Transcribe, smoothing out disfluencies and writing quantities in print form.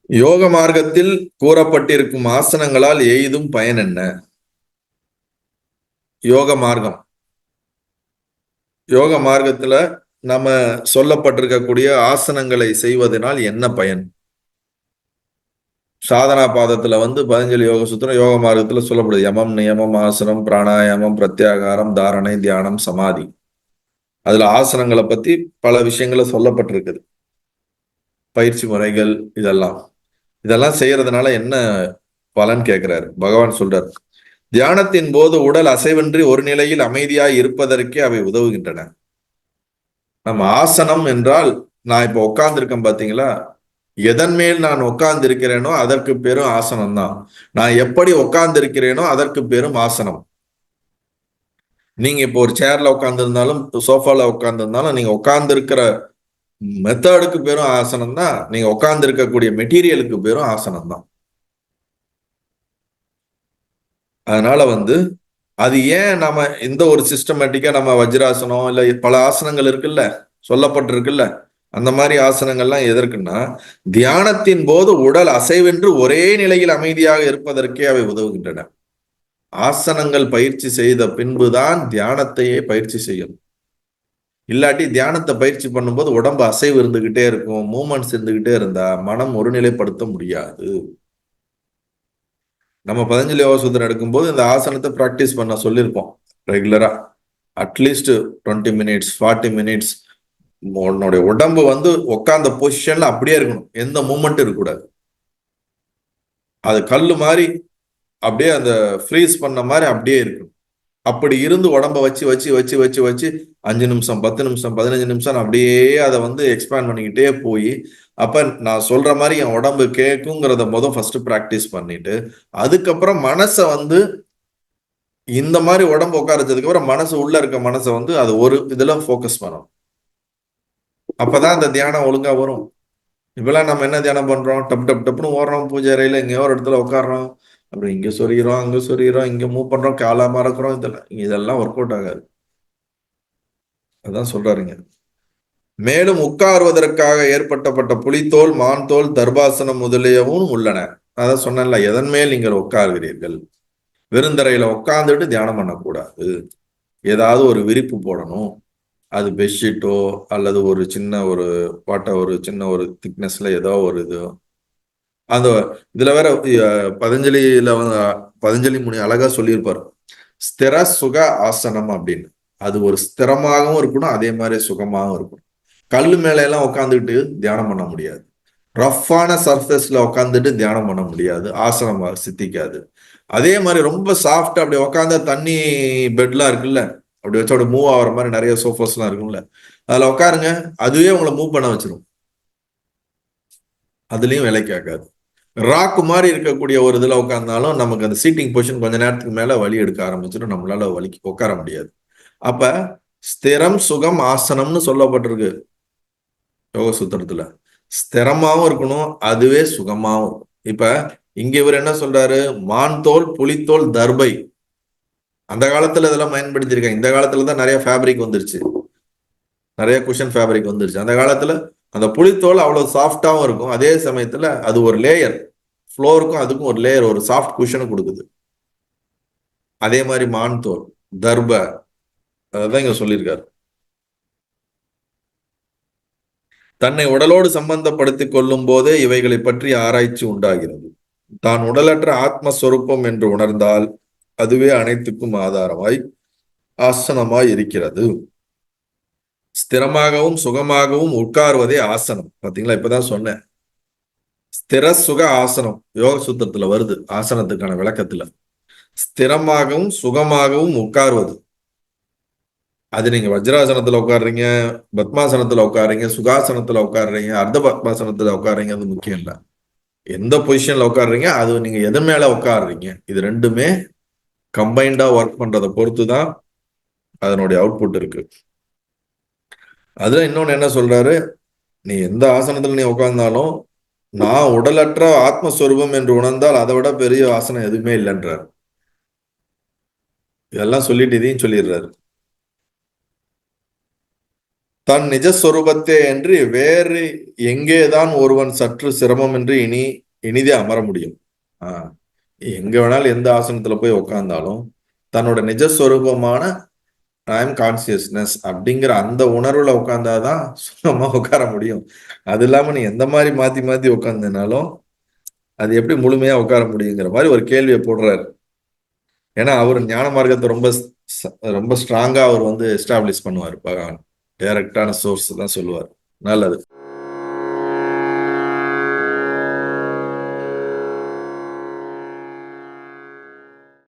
யோக மார்க்கத்தில் கூறப்பட்டிருக்கும் ஆசனங்களால் எய்தும் பயன் என்ன? யோக மார்க்கம், யோக மார்க்கத்துல நம்ம சொல்லப்பட்டிருக்கக்கூடிய ஆசனங்களை செய்வதனால் என்ன பயன்? சாதனா பாதத்துல பதஞ்சலி யோக சூத்திரம் யோக மார்க்கத்துல சொல்லப்படுது. யமம், நியமம், ஆசனம், பிராணாயாமம், பிரத்யாகாரம், தாரணை, தியானம், சமாதி. அதுல ஆசனங்களை பத்தி பல விஷயங்களை சொல்லப்பட்டிருக்குது. பயிற்சி முறைகள், இதெல்லாம் இதெல்லாம் செய்யறதுனால என்ன பலன் கேட்கிறாரு. பகவான் சொல்றார், தியானத்தின் போது உடல் அசைவின்றி ஒரு நிலையில் அமைதியாய் இருப்பதற்கே அவை உதவுகின்றன. நம்ம ஆசனம் என்றால், நான் இப்ப உட்கார்ந்து இருக்கேன் பாத்தீங்களா, எதன் மேல் நான் உட்கார்ந்து இருக்கிறேனோ அதற்கு பேரும் ஆசனம் தான். நான் எப்படி உட்கார்ந்து இருக்கிறேனோ அதற்கு பேரும் ஆசனம். நீங்க இப்போ ஒரு சேர்ல உட்கார்ந்து இருந்தாலும் சோஃபால உட்கார்ந்து இருந்தாலும் நீங்க உட்கார்ந்து இருக்கிற மெத்தடுக்கு பேரும் ஆசனம் தான். நீங்க உட்கார்ந்து இருக்கக்கூடிய மெட்டீரியலுக்கு பேரும் ஆசனம் தான். அதனால அது ஏன் நம்ம இந்த ஒரு சிஸ்டமேட்டிக்கா நம்ம வஜ்ராசனம் இல்ல பல ஆசனங்கள் இருக்குல்ல, சொல்லப்பட்டிருக்குல்ல, அந்த மாதிரி ஆசனங்கள்லாம் எதற்குன்னா, தியானத்தின் போது உடல் அசைவென்று ஒரே நிலையில் அமைதியாக இருப்பதற்கே அவை உதவுகின்றன. ஆசனங்கள் பயிற்சி செய்த பின்புதான் தியானத்தையே பயிற்சி செய்யணும். இல்லாட்டி தியானத்தை பயிற்சி பண்ணும்போது உடம்பு அசைவு இருந்துகிட்டே இருக்கும், மூமெண்ட்ஸ் இருந்துகிட்டே இருந்தா மனம் ஒருநிலைப்படுத்த முடியாது. நம்ம பதஞ்சலி யோக சூத்திரம் எடுக்கும்போது இந்த ஆசனத்தை பிராக்டிஸ் பண்ண சொல்லியிருப்போம் ரெகுலரா. அட்லீஸ்ட் 20 மினிட்ஸ் 40 மினிட்ஸ் உன்னுடைய உடம்பு உட்கார்ந்த பொசிஷன்ல அப்படியே இருக்கணும், எந்த மூமெண்ட்டும் இருக்கக்கூடாது. அது கல்லு மாதிரி அப்படியே அந்த ஃப்ரீஸ் பண்ண மாதிரி அப்படியே இருக்கணும். அப்படி இருந்து உடம்ப வச்சு வச்சு வச்சு வச்சு வச்சு 5 நிமிஷம் 10 நிமிஷம் 15 நிமிஷம் அப்படியே அதை எக்ஸ்பேண்ட் பண்ணிக்கிட்டே போய், அப்ப நான் சொல்ற மாதிரி என் உடம்பு கேட்குங்கிறத ஃபர்ஸ்ட் ப்ராக்டிஸ் பண்ணிட்டு, அதுக்கப்புறம் மனசை இந்த மாதிரி உடம்பு உட்கார வச்சதுக்கு அப்புறம் மனசு உள்ள இருக்க மனசை அது ஒரு இதுல ஃபோக்கஸ் பண்ணணும். அப்பதான் அந்த தியானம் ஒழுங்கா வரும். இப்பெல்லாம் நம்ம என்ன தியானம் பண்றோம்? டப் டப் டப்னு ஓடுறோம், பூஜை அறையில எங்கேயோ ஒரு இடத்துல உட்காடுறோம், அப்புறம் இங்க சொறிகிறோம், அங்க சொறிகிறோம், இங்க மூவ் பண்றோம், காலா மறக்கிறோம். இதெல்லாம் ஒர்க் அவுட் ஆகாது. அதான் சொல்றாருங்க. மேலும் உட்காருவதற்காக ஏற்பட்டப்பட்ட புலித்தோல், மான் தோல், தர்பாசனம் முதலியவும் உள்ளன. அதான் சொன்னேன்ல, எதன் மேல் நீங்கள் உட்காருகிறீர்கள். வெறுந்தரையில உட்கார்ந்துட்டு தியானம் பண்ணக்கூடாது. ஏதாவது ஒரு விரிப்பு போடணும். அது பெட்ஷீட்டோ அல்லது ஒரு சின்ன ஒரு ஒரு சின்ன ஒரு திக்னஸ்ல ஏதோ ஒரு இது. அந்த இதுல வேற பதஞ்சலியில பதஞ்சலி முனி அழகா சொல்லியிருப்பார், ஸ்திர சுக ஆசனம் அப்படின்னு. அது ஒரு ஸ்திரமாகவும் இருக்கணும், அதே மாதிரி சுகமாகவும் இருக்கணும். கல்லு மேல எல்லாம் உட்காந்துட்டு தியானம் பண்ண முடியாது. ரஃப்பான சர்ஃபேஸ்ல உட்காந்துட்டு தியானம் பண்ண முடியாது, ஆசனம் சித்திக்காது. அதே மாதிரி ரொம்ப சாஃப்டா அப்படி உட்காந்தா, தண்ணி பெட்லாம் இருக்குல்ல, அப்படி வச்சு அப்படி மூவ் ஆகிற மாதிரி நிறைய சோஃபாஸ்லாம் இருக்கும்ல, அதுல உட்காருங்க, அதுவே உங்களை மூவ் பண்ண வச்சிரும். அதுலயும் வேலை கேட்காது. ராக்கு மாதிரி இருக்கக்கூடிய ஒரு இதுல உட்கார்ந்தாலும் நமக்கு அந்த சீட்டிங் பொசிஷன் கொஞ்ச நேரத்துக்கு மேல வலி எடுக்க ஆரம்பிச்சிடும், நம்மளால உட்கார முடியாது. அப்ப ஸ்திரம் சுகம் ஆசனம்னு சொல்லப்பட்டிருக்கு யோக சூத்திரத்துல. ஸ்திரமாவும் இருக்கணும், அதுவே சுகமாவும். இப்ப இங்க இவர் என்ன சொல்றாரு? மான் தோல், புலித்தோல், தர்பை. அந்த காலத்துல இதெல்லாம் பயன்படுத்தியிருக்காங்க. இந்த காலத்துலதான் நிறைய ஃபேப்ரிக் வந்துருச்சு, நிறைய குஷன் ஃபேப்ரிக் வந்துருச்சு. அந்த காலத்துல அந்த புலித்தோல் அவ்வளவு சாஃப்டாவும் இருக்கும், அதே சமயத்துல அது ஒரு லேயர், ஃப்ளோருக்கும் அதுக்கும் ஒரு லேயர், ஒரு சாஃப்ட் குஷனை கொடுக்குது. அதே மாதிரி மான் தோல், தர்ப, அதான் இங்க சொல்லியிருக்காரு. தன்னை உடலோடு சம்பந்தப்படுத்திக் கொள்ளும் போதே இவைகளை பற்றி ஆராய்ச்சி உண்டாகிறது. தான் உடலற்ற ஆத்மஸ்வரூபம் என்று உணர்ந்தால் அதுவே அனைத்துக்கும் ஆதாரமாய் ஆசனமாய் இருக்கிறது. ஸ்திரமாகவும் சுகமாகவும் உட்காருவதே ஆசனம். பாத்தீங்களா, இப்பதான் சொன்னேன். ஸ்திர சுக ஆசனம் யோக சூத்திரத்துல வருது, ஆசனத்துக்கான விளக்கத்துல. ஸ்திரமாகவும் சுகமாகவும் உட்காருவது. அது நீங்க வஜ்ராசனத்துல உட்காடுறீங்க, பத்மாசனத்துல உட்காடுறீங்க, சுகாசனத்துல உட்காடுறீங்க, அர்த்த பத்மாசனத்துல உட்காடுறீங்க, அது முக்கியம் இல்லை. எந்த பொசிஷன்ல உட்காடுறீங்க, அது நீங்க எது மேல உட்காடுறீங்க, இது ரெண்டுமே கம்பைண்டா ஒர்க் பண்றதை பொறுத்துதான் அதனுடைய அவுட்புட் இருக்கு. அதுல இன்னொன்னு என்ன சொல்றாரு? நீ எந்த ஆசனத்துல நீ உட்கார்ந்தாலும் நான் உடலற்ற ஆத்மஸ்வரூபம் என்று உணர்ந்தால் அதை விட பெரிய ஆசனம் எதுவுமே இல்லைன்றார். இதெல்லாம் சொல்லிட்டு இதையும் சொல்லிடுறாரு. தன் நிஜஸ்வரூபத்தே என்று வேறு எங்கேதான் ஒருவன் சற்று சிரமமின்றி இனிதே அமர முடியும். எங்க வேணாலும் எந்த ஆசனத்துல போய் உட்கார்ந்தாலும் தன்னோட நிஜஸ்வரூபமான ஐ எம் கான்சியஸ்னஸ் அப்படிங்கிற அந்த உணர்வுல உட்கார்ந்தாதான் சுகமா உட்கார முடியும். அது இல்லாம நீ எந்த மாதிரி மாத்தி மாத்தி உட்கார்ந்தனாலும் அது எப்படி முழுமையா உட்கார முடியுங்கிற மாதிரி ஒரு கேள்வியை போடுறாரு. ஏன்னா அவர் ஞான மார்க்கத்தை ரொம்ப ரொம்ப ஸ்ட்ராங்கா அவர் எஸ்டாப்ளிஷ் பண்ணுவார். பகவான் டைரக்டான சோர்ஸ் தான் சொல்லுவார். நல்லது.